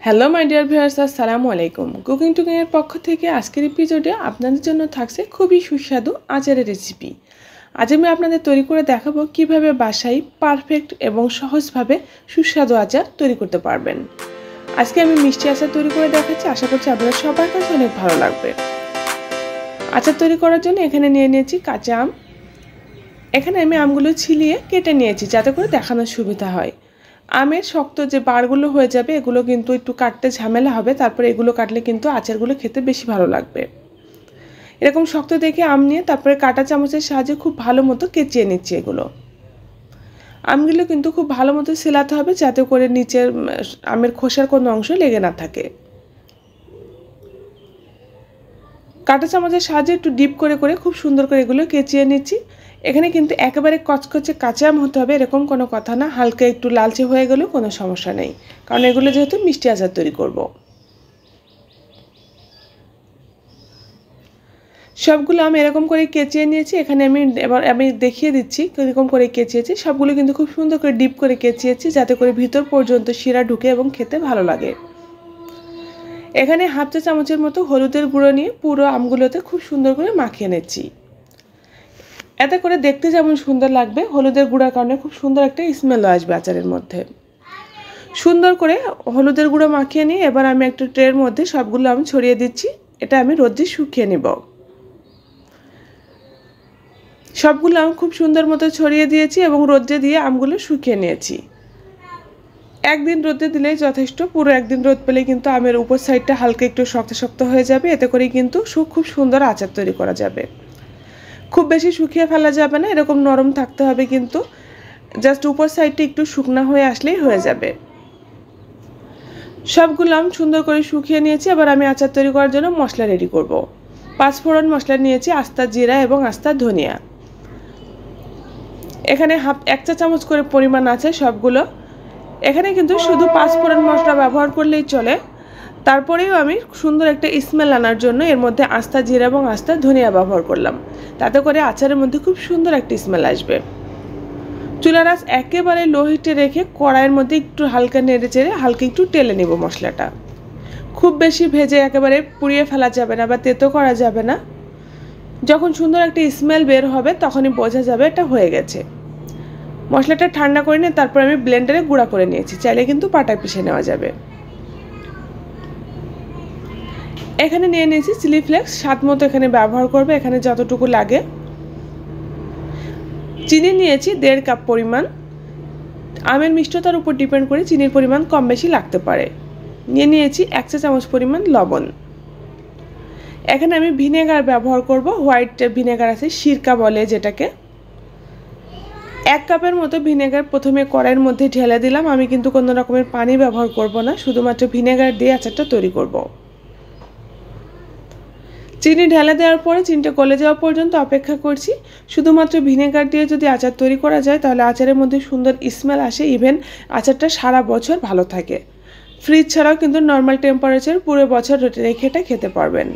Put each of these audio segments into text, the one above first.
Hello my dear viewers, আসসালামু আলাইকুম। Cooking টুকিং এর পক্ষ থেকে আজকের এপিসোডে আপনাদের জন্য থাকছে খুবই সুস্বাদু আচারের রেসিপি। আজ আমি আপনাদের তৈরি করে দেখাবো কিভাবে বাসায় পারফেক্ট এবং সহজভাবে সুস্বাদু আচার তৈরি করতে পারবেন। আজকে আমি মিষ্টি আচার তৈরি করে দেখাচ্ছি, আশা করছি আপনাদের সবার কাছে অনেক ভালো লাগবে। আচার তৈরি করার জন্য এখানে নিয়ে নিয়েছি কাঁচা আম। এখানে আমি আমগুলো ছিলিয়ে কেটে নিয়েছি যাতে করে দেখানোর সুবিধা হয়। আমের শক্ত যে বারগুলো হয়ে যাবে এগুলো কিন্তু একটু কাটতে ঝামেলা হবে, তারপরে এগুলো কাটলে কিন্তু আচারগুলো খেতে বেশি ভালো লাগবে। এরকম শক্ত দেখে আম নিয়ে তারপরে কাঁটা চামচের সাহায্যে খুব ভালো মতো কেচিয়ে নিচ্ছি। এগুলো আমগুলো কিন্তু খুব ভালো মতো সেলাতে হবে যাতে করে নিচের আমের খোসার কোনো অংশ লেগে না থাকে। কাঁটা চামচের সাহায্যে একটু ডিপ করে করে খুব সুন্দর করে এগুলো কেচিয়ে নিচ্ছি। এখানে কিন্তু একেবারে কচকচে কাঁচা আম হতে হবে এরকম কোনো কথা না, হালকা একটু লালচে হয়ে গেলেও কোনো সমস্যা নেই, কারণ এগুলো যেহেতু মিষ্টি আচার তৈরি করব। সবগুলো আমি এরকম করে কেচিয়ে নিয়েছি। এখানে আমি দেখিয়ে দিচ্ছি এরকম করে কেচিয়েছি। সবগুলো কিন্তু খুব সুন্দর করে ডিপ করে কেচিয়েছি যাতে করে ভিতর পর্যন্ত শিরা ঢুকে এবং খেতে ভালো লাগে। এখানে হাফ চা চামচের মতো হলুদের গুঁড়ো নিয়ে পুরো আমগুলোতে খুব সুন্দর করে মাখিয়ে নিচ্ছি। এতে করে দেখতে যেমন সুন্দর লাগবে, হলুদের গুঁড়ার কারণে খুব সুন্দর একটা স্মেলও আসবে আচারের মধ্যে। সুন্দর করে হলুদের গুঁড়ো মাখিয়ে নিয়ে এবার আমি একটা ট্রের মধ্যে সবগুলো আম ছড়িয়ে দিচ্ছি। এটা আমি রোদে শুকিয়ে নিব। সবগুলো আম খুব সুন্দর মতো ছড়িয়ে দিয়েছি এবং রোদে দিয়ে আমগুলো শুকিয়ে নিয়েছি। একদিন রোদে দিলেই যথেষ্ট। পুরো একদিন রোদ পেলে কিন্তু আমের উপর সাইডটা হালকা একটু শক্ত শক্ত হয়ে যাবে, এতে করেই কিন্তু খুব সুন্দর আচার তৈরি করা যাবে। খুব বেশি শুকিয়ে ফেলা যাবে না, এরকম নরম থাকতে হবে, কিন্তু জাস্ট উপর সাইডটা একটু শুকনা হয়ে আসলেই হয়ে যাবে। সবগুলো আম সুন্দর করে শুকিয়ে নিয়েছি। এবার আমি আচার তৈরি করার জন্য মশলা রেডি করব। 5 ফোড়ন মশলা নিয়েছি, আস্তা জিরা এবং আস্তা ধনিয়া। এখানে 1 চা চামচ করে পরিমাণ আছে সবগুলো। এখানে কিন্তু শুধু 5 ফোড়ন মশলা ব্যবহার করলেই চলে। তারপরেও আমি সুন্দর একটা স্মেল আনার জন্য এর মধ্যে আস্তা জিরা এবং আস্তা ধনিয়া ব্যবহার করলাম, তাতে করে আচারের মধ্যে খুব সুন্দর একটা স্মেল আসবে। চুলার আঁচ একেবারে লো হিটে রেখে কড়াইয়ের মধ্যে একটু হালকা নেড়ে চেড়ে হালকা একটু টেলে নেব মশলাটা। খুব বেশি ভেজে একেবারে পুড়িয়ে ফেলা যাবে না বা তেতো করা যাবে না। যখন সুন্দর একটা স্মেল বের হবে তখনই বোঝা যাবে এটা হয়ে গেছে। মশলাটা ঠান্ডা করে নিয়ে তারপর আমি ব্লেন্ডারে গুঁড়া করে নিয়েছি, চাইলে কিন্তু পাটায় পিষে নেওয়া যাবে। এখানে নিয়ে নিয়েছি চিলি ফ্লেক্স, স্বাদ মতো এখানে ব্যবহার করবে, এখানে যতটুকু লাগে। চিনি নিয়েছি 1.5 কাপ পরিমাণ। আমের মিষ্টতার উপর ডিপেন্ড করে চিনির পরিমাণ কম বেশি লাগতে পারে। নিয়েছি 1 চা চামচ পরিমাণ লবণ। এখানে আমি ভিনেগার ব্যবহার করব, হোয়াইট ভিনেগার আছে, সিরকা বলে যেটাকে। 1 কাপের মতো ভিনেগার প্রথমে কড়াইয়ের মধ্যে ঢেলে দিলাম। আমি কিন্তু কোনো রকমের পানি ব্যবহার করব না, শুধুমাত্র ভিনেগার দিয়ে আচারটা তৈরি করব। চিনি ঢেলে দেওয়ার পরে চিনিটা গলে যাওয়া পর্যন্ত অপেক্ষা করছি। শুধুমাত্র ভিনেগার দিয়ে যদি আচার তৈরি করা যায় তাহলে আচারের মধ্যে সুন্দর স্মেল আসে, ইভেন আচারটা সারা বছর ভালো থাকে। ফ্রিজ ছাড়াও কিন্তু নর্মাল টেম্পারেচার পুরো বছর রেখে এটা খেতে পারবেন।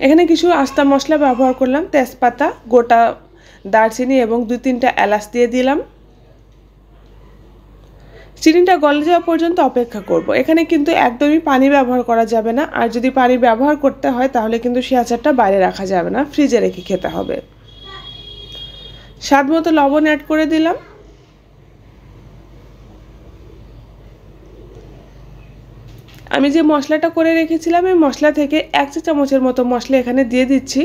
এখানে কিছু আস্তা মশলা ব্যবহার করলাম, তেজপাতা, গোটা দারচিনি এবং 2-3টা এলাচ দিয়ে দিলাম। চিনিটা গলে যাওয়া পর্যন্ত অপেক্ষা করব। এখানে কিন্তু একদমই পানি ব্যবহার করা যাবে না, আর যদি পানি ব্যবহার করতে হয় তাহলে কিন্তু সেই আচারটা বাইরে রাখা যাবে না, ফ্রিজে রেখে খেতে হবে। স্বাদ মতো লবণ অ্যাড করে দিলাম। আমি যে মশলাটা করে রেখেছিলাম এই মশলা থেকে 1 চা চামচের মতো মশলা এখানে দিয়ে দিচ্ছি।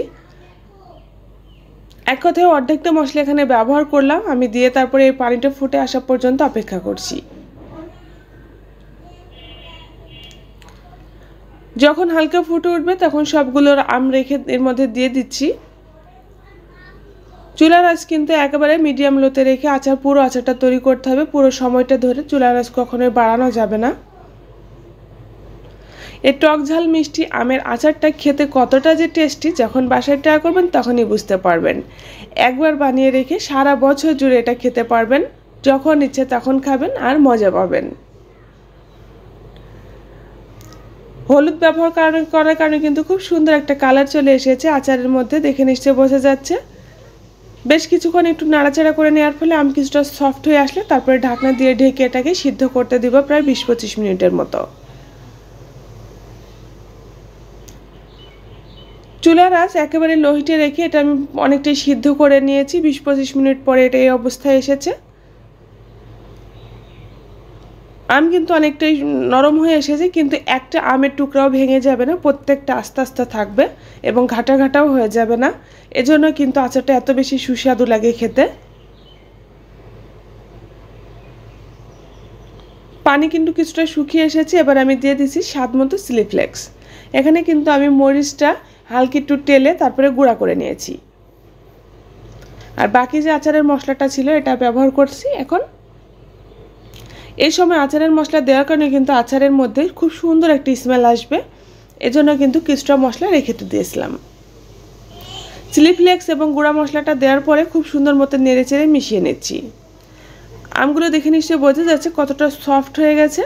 এক কথায় অর্ধেকটা মশলা এখানে ব্যবহার করলাম। আমি দিয়ে তারপরে এই পানিটা ফুটে আসা পর্যন্ত অপেক্ষা করছি। যখন হালকা ফুটে উঠবে তখন সবগুলোর আম রেখে এর মধ্যে দিয়ে দিচ্ছি। চুলার আঁচ কিন্তু একেবারে মিডিয়াম লোতে রেখে পুরো আচারটা তৈরি করতে হবে। পুরো সময়টা ধরে চুলার আঁচ কখনোই বাড়ানো যাবে না। এই টক ঝাল মিষ্টি আমের আচারটা খেতে কতটা যে টেস্টি যখন বাসায় ট্রাই করবেন তখনই বুঝতে পারবেন। একবার বানিয়ে রেখে সারা বছর জুড়ে এটা খেতে পারবেন, যখন ইচ্ছে তখন খাবেন আর মজা পাবেন। হলুদ ব্যবহার করার কারণে কিন্তু খুব সুন্দর একটা কালার চলে এসেছে আচারের মধ্যে, দেখে নিশ্চয়ই বোঝা যাচ্ছে। বেশ কিছুক্ষণ একটু নাড়াচাড়া করে নেওয়ার ফলে আম কিছুটা সফট হয়ে আসলে তারপরে ঢাকনা দিয়ে ঢেকে এটাকে সিদ্ধ করতে দিব প্রায় 20-25 মিনিটের মতো। চুলার আঁচ একেবারে লো হিটে রেখে এটা আমি অনেকটাই সিদ্ধ করে নিয়েছি। 20-25 মিনিট পরে এটা এই অবস্থায় এসেছে। আম কিন্তু অনেকটাই নরম হয়ে এসেছে, কিন্তু একটা আমের টুকরাও ভেঙে যাবে না, প্রত্যেকটা আস্তে আস্তে থাকবে এবং ঘাটা ঘাটাও হয়ে যাবে না। এজন্য কিন্তু আচারটা এত বেশি সুস্বাদু লাগে খেতে। পানি কিন্তু কিছুটা শুকিয়ে এসেছে। এবার আমি দিয়ে দিচ্ছি স্বাদ মতো চিলি ফ্লেক্স। এখানে কিন্তু আমি মরিচটা হালকা একটু তেলে তারপরে গুঁড়া করে নিয়েছি, আর বাকি যে আচারের মশলাটা ছিল এটা ব্যবহার করছি। এখন এই সময় আচারের মশলা দেওয়ার কারণে কিন্তু আচারের মধ্যে খুব সুন্দর একটা স্মেল আসবে, এজন্য কিন্তু কিছুটা মশলা রেখে দিয়েছিলাম। চিলি ফ্লেক্স এবং গুঁড়া মশলাটা দেওয়ার পরে খুব সুন্দর মতো নেড়েচেড়ে মিশিয়ে নিচ্ছি। আমগুলো দেখে নিশ্চয়ই বোঝা যাচ্ছে কতটা সফট হয়ে গেছে।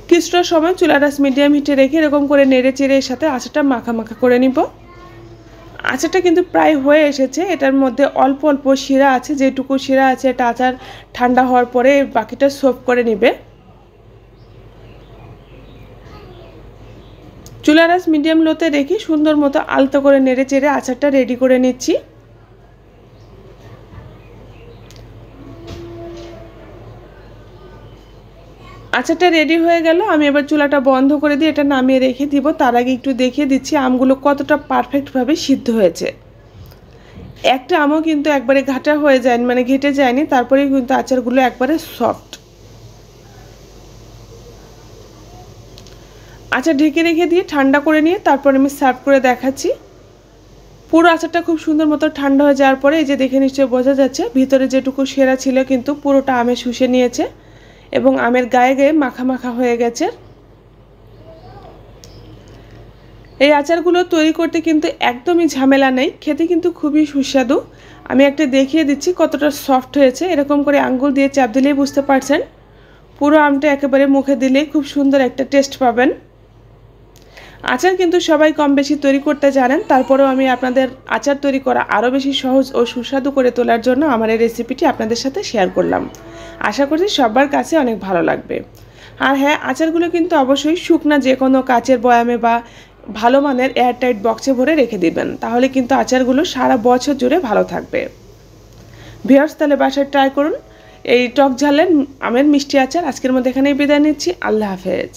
কিছুটা সময় চুলার আঁচ মিডিয়াম হিটে রেখে এরকম করে নেড়েচেড়ে এর সাথে আচারটা মাখা মাখা করে নিব। আচারটা কিন্তু প্রায় হয়ে এসেছে। এটার মধ্যে অল্প অল্প শিরা আছে, যেটুকু শিরা আছে এটা আচার ঠান্ডা হওয়ার পরে বাকিটা সোপ করে নেবে। চুলার আঁচ মিডিয়াম লোতে রেখে সুন্দর মতো আলতো করে নেড়েচেড়ে আচারটা রেডি করে নিচ্ছি। আচারটা রেডি হয়ে গেল। আমি এবার চুলাটা বন্ধ করে দিয়ে এটা নামিয়ে রেখে দিব। তার আগে একটু দেখিয়ে দিচ্ছি আমগুলো কতটা পারফেক্টভাবে সিদ্ধ হয়েছে। একটা আমও কিন্তু একবারে ঘাটা হয়ে যায়নি, মানে ঘেটে যায়নি, তারপরেই কিন্তু আচারগুলো একবারে সফট। আচার ঢেকে রেখে দিয়ে ঠান্ডা করে নিয়ে তারপর আমি সার্ভ করে দেখাচ্ছি। পুরো আচারটা খুব সুন্দর মতো ঠান্ডা হয়ে যাওয়ার পরে এই যে দেখে নিশ্চয়ই বোঝা যাচ্ছে ভিতরে যেটুকু সেরা ছিল কিন্তু পুরোটা আমে শুষে নিয়েছে এবং আমের গায়ে গায়ে মাখা মাখা হয়ে গেছে। এই আচারগুলো তৈরি করতে কিন্তু একদমই ঝামেলা নেই, খেতে কিন্তু খুবই সুস্বাদু। আমি একটা দেখিয়ে দিচ্ছি কতটা সফট হয়েছে। এরকম করে আঙ্গুল দিয়ে চাপ দিলেই বুঝতে পারছেন। পুরো আমটা একেবারে মুখে দিলে খুব সুন্দর একটা টেস্ট পাবেন। আচার কিন্তু সবাই কম বেশি তৈরি করতে জানেন, তারপরেও আমি আপনাদের আচার তৈরি করা আরও বেশি সহজ ও সুস্বাদু করে তোলার জন্য আমার এই রেসিপিটি আপনাদের সাথে শেয়ার করলাম। আশা করছি সবার কাছে অনেক ভালো লাগবে। আর হ্যাঁ, আচারগুলো কিন্তু অবশ্যই শুকনা যে কোনো কাচের বয়ামে বা ভালো মানের এয়ারটাইট বক্সে ভরে রেখে দিবেন, তাহলে কিন্তু আচারগুলো সারা বছর জুড়ে ভালো থাকবে। ভিউয়ার্স, তাহলে বাসায় ট্রাই করুন এই টক ঝালের আমের মিষ্টি আচার। আজকের মধ্যে এখানেই বিদায় নিচ্ছি। আল্লাহ হাফেজ।